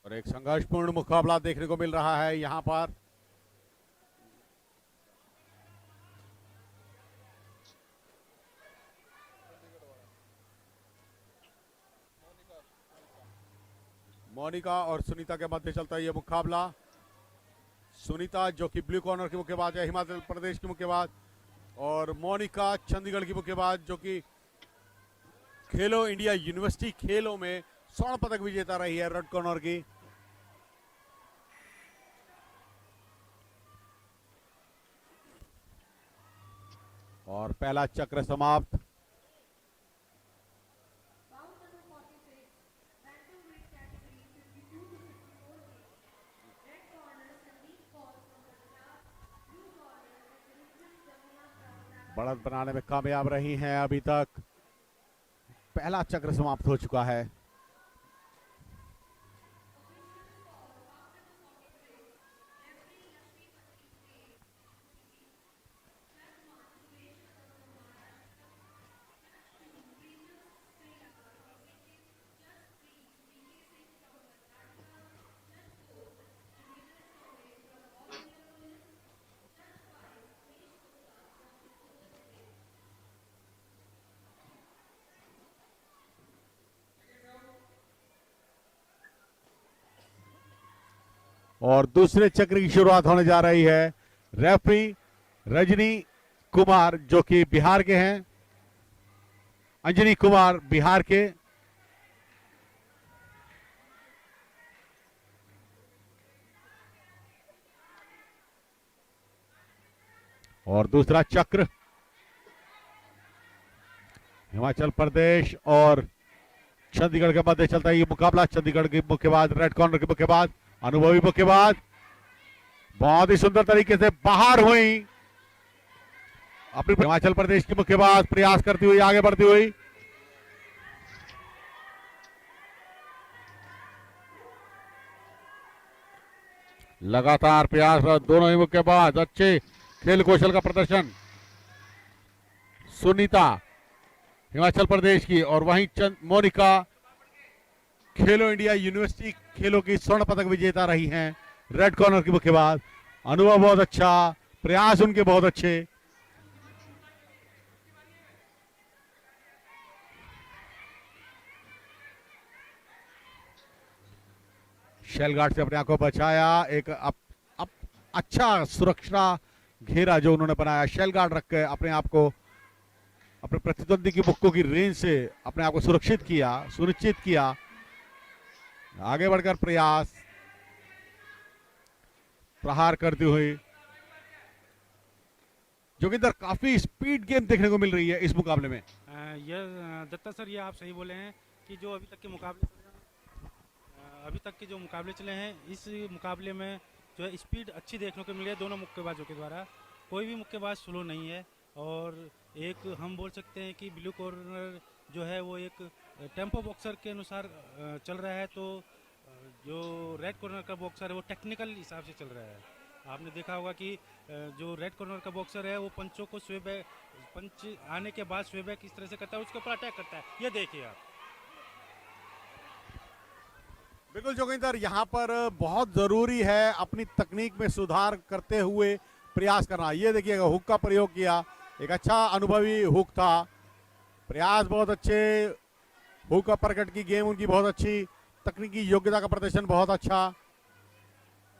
और एक संघर्षपूर्ण मुकाबला देखने को मिल रहा है यहां पर। मोनिका और सुनीता के मध्य चलता है यह मुकाबला। सुनीता जो कि ब्लू कॉर्नर की मुक्केबाज है, हिमाचल प्रदेश की मुक्केबाज, और मोनिका चंडीगढ़ की मुक्केबाज जो कि खेलो इंडिया यूनिवर्सिटी खेलों में स्वर्ण पदक विजेता रही है रेड कॉर्नर की। और पहला चक्र समाप्त। बढ़त बनाने में कामयाब रही हैं अभी तक। पहला चक्र समाप्त हो चुका है। और दूसरे चक्र की शुरुआत होने जा रही है। रेफरी रजनी कुमार जो कि बिहार के हैं, अंजनी कुमार बिहार के। और दूसरा चक्र हिमाचल प्रदेश और चंडीगढ़ के मध्य चलता है ये मुकाबला। चंडीगढ़ की मुक्केबाज, रेड कॉर्नर की मुक्केबाज, अनुभवी मुक्केबाज बहुत ही सुंदर तरीके से बाहर हुई। अपनी हिमाचल प्रदेश की मुक्केबाज प्रयास करती हुई आगे बढ़ती हुई। लगातार प्रयास दोनों ही मुक्केबाज, अच्छे खेल कौशल का प्रदर्शन। सुनीता हिमाचल प्रदेश की, और वहीं मोनिका खेलो इंडिया यूनिवर्सिटी खेलों की स्वर्ण पदक विजेता रही हैं। रेड कॉर्नर की मुक्केबाज, अनुभव बहुत अच्छा, प्रयास उनके बहुत अच्छे। शेल गार्ड से अपने आप को बचाया, एक अच्छा सुरक्षा घेरा जो उन्होंने बनाया, शेल गार्ड रख के अपने आप को, अपने प्रतिद्वंदी की मुक्कों की रेंज से अपने आप को सुरक्षित किया, सुनिश्चित किया। आगे बढ़कर प्रयास, प्रहार करते हुए, जोगिंदर काफी स्पीड गेम देखने को मिल रही है इस मुकाबले में। यह दत्ता सर, ये आप सही बोले हैं कि जो अभी तक के मुकाबले अभी तक के जो मुकाबले चले हैं, इस मुकाबले में जो है स्पीड अच्छी देखने को मिली है दोनों मुक्केबाजों के द्वारा। कोई भी मुक्केबाज स्लो नहीं है, और एक हम बोल सकते हैं कि ब्लू कॉर्नर जो है वो एक टेम्पो बॉक्सर के अनुसार चल रहा है, तो जो रेड कॉर्नर का बॉक्सर है वो टेक्निकल हिसाब से चल रहा है। आपने देखा होगा कि जो रेड कॉर्नर का बॉक्सर है वो पंचों को स्वे पंच आने के बाद स्वे बैक इस तरह से करता है, उसके ऊपर अटैक करता है। ये देखिए आप। बिल्कुल जोगिंदर, यहाँ पर बहुत जरूरी है अपनी तकनीक में सुधार करते हुए प्रयास करना। ये देखिएगा, हुक का प्रयोग किया, एक अच्छा अनुभवी हुक था, प्रयास बहुत अच्छे, हुक अपरकट की गेम उनकी बहुत अच्छी, तकनीकी योग्यता का प्रदर्शन बहुत अच्छा,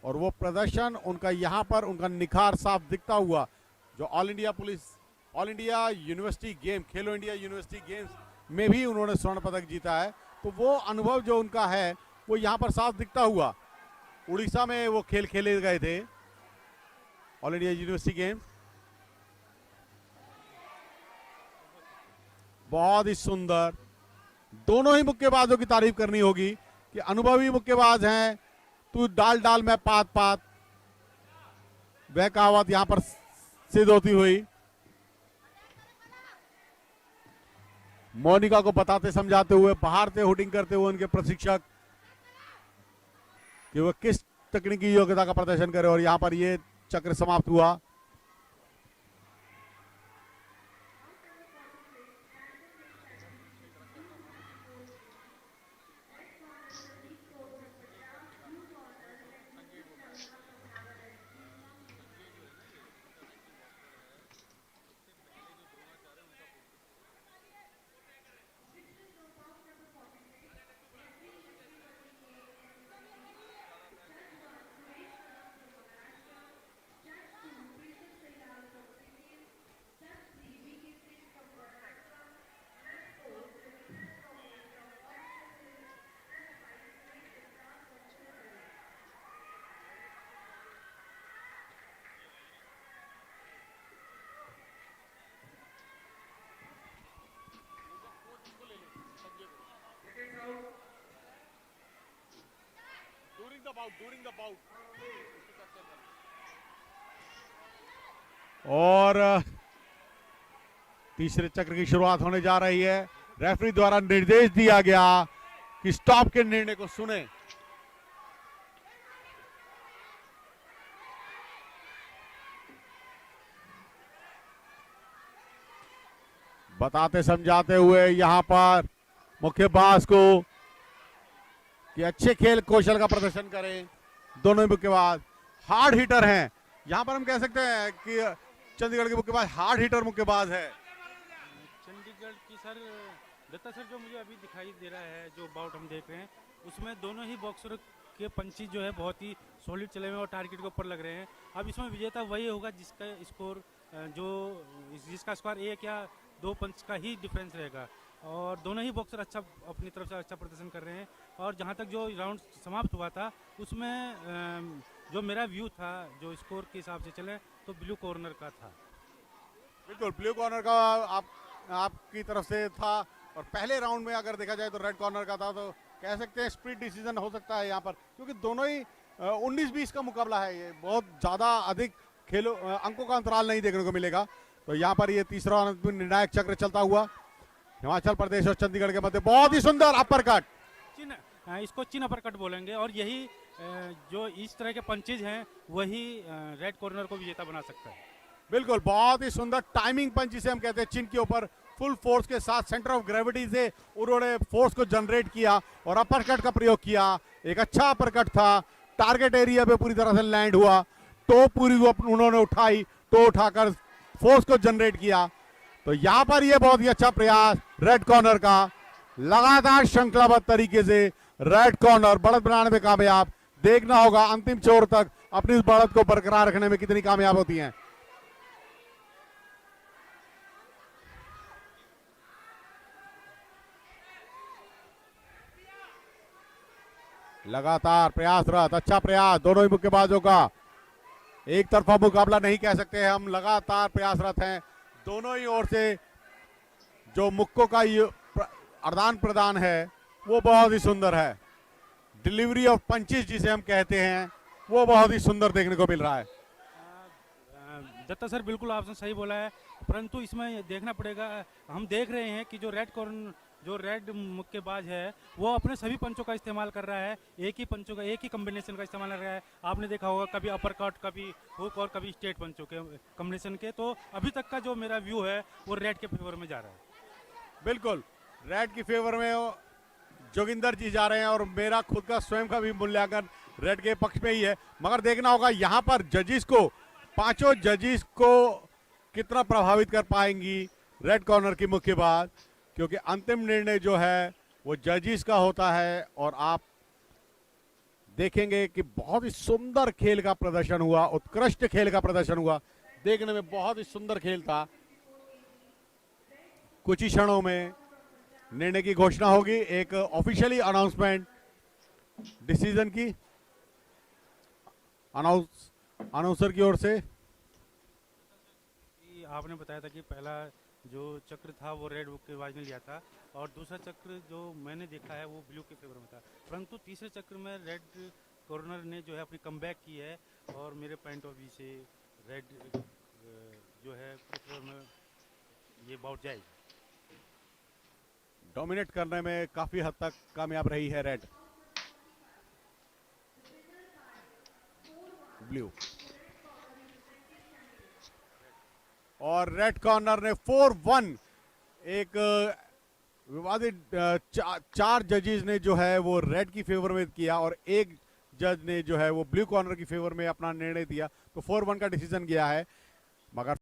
और वो प्रदर्शन उनका यहाँ पर उनका निखार साफ दिखता हुआ, जो ऑल इंडिया यूनिवर्सिटी गेम, खेलो इंडिया यूनिवर्सिटी गेम्स में भी उन्होंने स्वर्ण पदक जीता है, तो वो अनुभव जो उनका है वो यहाँ पर साफ दिखता हुआ। उड़ीसा में वो खेल खेले गए थे, ऑल इंडिया यूनिवर्सिटी गेम। बहुत ही सुंदर, दोनों ही मुक्केबाजों की तारीफ करनी होगी कि अनुभवी मुक्केबाज हैं। तू डाल डाल मैं पात पात, वह कहावत यहां पर सिद्ध होती हुई। मोनिका को बताते समझाते हुए, बाहर से हुटिंग करते हुए उनके प्रशिक्षक कि वह किस तकनीकी योग्यता का प्रदर्शन करे, और यहां पर यह चक्र समाप्त हुआ। और तीसरे चक्र की शुरुआत होने जा रही है। रेफरी द्वारा निर्देश दिया गया कि स्टॉप के निर्णय को सुने। बताते समझाते हुए यहां पर मुक्केबाज को कि अच्छे खेल कौशल का प्रदर्शन करें। दोनों ही मुक्केबाज हार्ड हिटर हैं, यहां पर हम कह सकते हैं कि चंडीगढ़ के मुक्केबाज हार्ड हिटर मुक्केबाज है। चंडीगढ़ की सर, दत्ता सर, जो मुझे अभी दिखाई दे रहा है, जो बाउट हम देख रहे हैं, उसमें दोनों ही बॉक्सर के पंची जो है बहुत ही सॉलिड चले हुए और टारगेट के ऊपर लग रहे हैं। अब इसमें विजेता वही होगा जिसका स्कोर जिसका स्कोर एक या दो पंच का ही डिफरेंस रहेगा, और दोनों ही बॉक्सर अच्छा अपनी तरफ से अच्छा प्रदर्शन कर रहे हैं। और जहां तक जो राउंड समाप्त हुआ था उसमें जो मेरा व्यू था, जो स्कोर के हिसाब से चले तो ब्लू कॉर्नर का था। बिल्कुल ब्लू कॉर्नर का आपकी तरफ से था, और पहले राउंड में अगर देखा जाए तो रेड कॉर्नर का था, तो कह सकते हैं स्प्लिट डिसीजन हो सकता है यहाँ पर, क्योंकि दोनों ही 19-20 का मुकाबला है। ये बहुत ज्यादा अधिक अंकों का अंतराल नहीं देखने को मिलेगा। तो यहाँ पर ये तीसरा निर्णायक चक्र चलता हुआ हिमाचल प्रदेश और चंडीगढ़ के मध्य। बहुत ही सुंदर अपर कट, इसको चिन अपर कट बोलेंगे, और यही जो इस तरह के पंचेज हैं वही रेड कॉर्नर को विजेता बना सकता है। बिल्कुल बहुत ही सुंदर टाइमिंग पंच जिसे हम कहते हैं, चिन के ऊपर फुल फोर्स के साथ सेंटर ऑफ ग्रेविटी से उन्होंने फोर्स को जनरेट किया और अपर कट का प्रयोग किया। एक अच्छा अपर कट था, टारगेट एरिया पे पूरी तरह से लैंड हुआ, टो पूरी उन्होंने उठाई, टो उठाकर फोर्स को जनरेट किया। तो यहां पर यह बहुत ही अच्छा प्रयास रेड कॉर्नर का, लगातार श्रृंखलाबद्ध तरीके से रेड कॉर्नर बढ़त बनाने में कामयाब। देखना होगा अंतिम छोर तक अपनी इस बढ़त को बरकरार रखने में कितनी कामयाब होती हैं। लगातार प्रयासरत, अच्छा प्रयास दोनों ही मुक्केबाजों का। एक तरफा मुकाबला नहीं कह सकते हम, लगातार प्रयासरत हैं दोनों ही ओर से। जो मुक्कों का ये आदान प्रदान है वो बहुत ही सुंदर है। डिलीवरी ऑफ पंचेस जिसे हम कहते हैं वो बहुत ही सुंदर देखने को मिल रहा है। दत्ता सर बिल्कुल आपने सही बोला है, परंतु इसमें देखना पड़ेगा। हम देख रहे हैं कि जो रेड मुक्केबाज है वो अपने सभी पंचों का इस्तेमाल कर रहा है, एक ही पंचों का, एक ही कॉम्बिनेशन का इस्तेमाल कर रहा है। आपने देखा होगा कभी अपर कट, कभी हुक और कभी स्ट्रेट पंचों के कॉम्बिनेशन के। तो अभी तक का जो मेरा व्यू है वो रेड के फेवर में जा रहा है। बिल्कुल रेड की फेवर में जोगिंदर जी जा रहे हैं और मेरा खुद का स्वयं का भी मूल्यांकन रेड के पक्ष में ही है। मगर देखना होगा यहां पर जजिस को, पांचों जजिस को कितना प्रभावित कर पाएंगी रेड कॉर्नर की मुक्केबाज, क्योंकि अंतिम निर्णय जो है वो जजिस का होता है। और आप देखेंगे कि बहुत ही सुंदर खेल का प्रदर्शन हुआ, उत्कृष्ट खेल का प्रदर्शन हुआ, देखने में बहुत ही सुंदर खेल था। कुछ ही क्षणों में निर्णय की घोषणा होगी, एक ऑफिशियली अनाउंसमेंट डिसीजन की अनाउंसर की ओर से। आपने बताया था कि पहला जो चक्र था वो रेड मुक्केबाज ने लिया था और दूसरा चक्र जो मैंने देखा है वो ब्लू के फेवर में था, परंतु तीसरे चक्र में रेड कॉर्नर ने जो है अपनी कमबैक की है और मेरे पॉइंट ऑफ व्यू से रेड जो है फेवर में ये बाउट जाएगी। डोमिनेट करने में काफी हद तक कामयाब रही है रेड। ब्लू और रेड कॉर्नर ने 4-1, एक विवादित चार जजेस ने जो है वो रेड की फेवर में किया और एक जज ने जो है वो ब्लू कॉर्नर की फेवर में अपना निर्णय दिया। तो 4-1 का डिसीजन गया है। मगर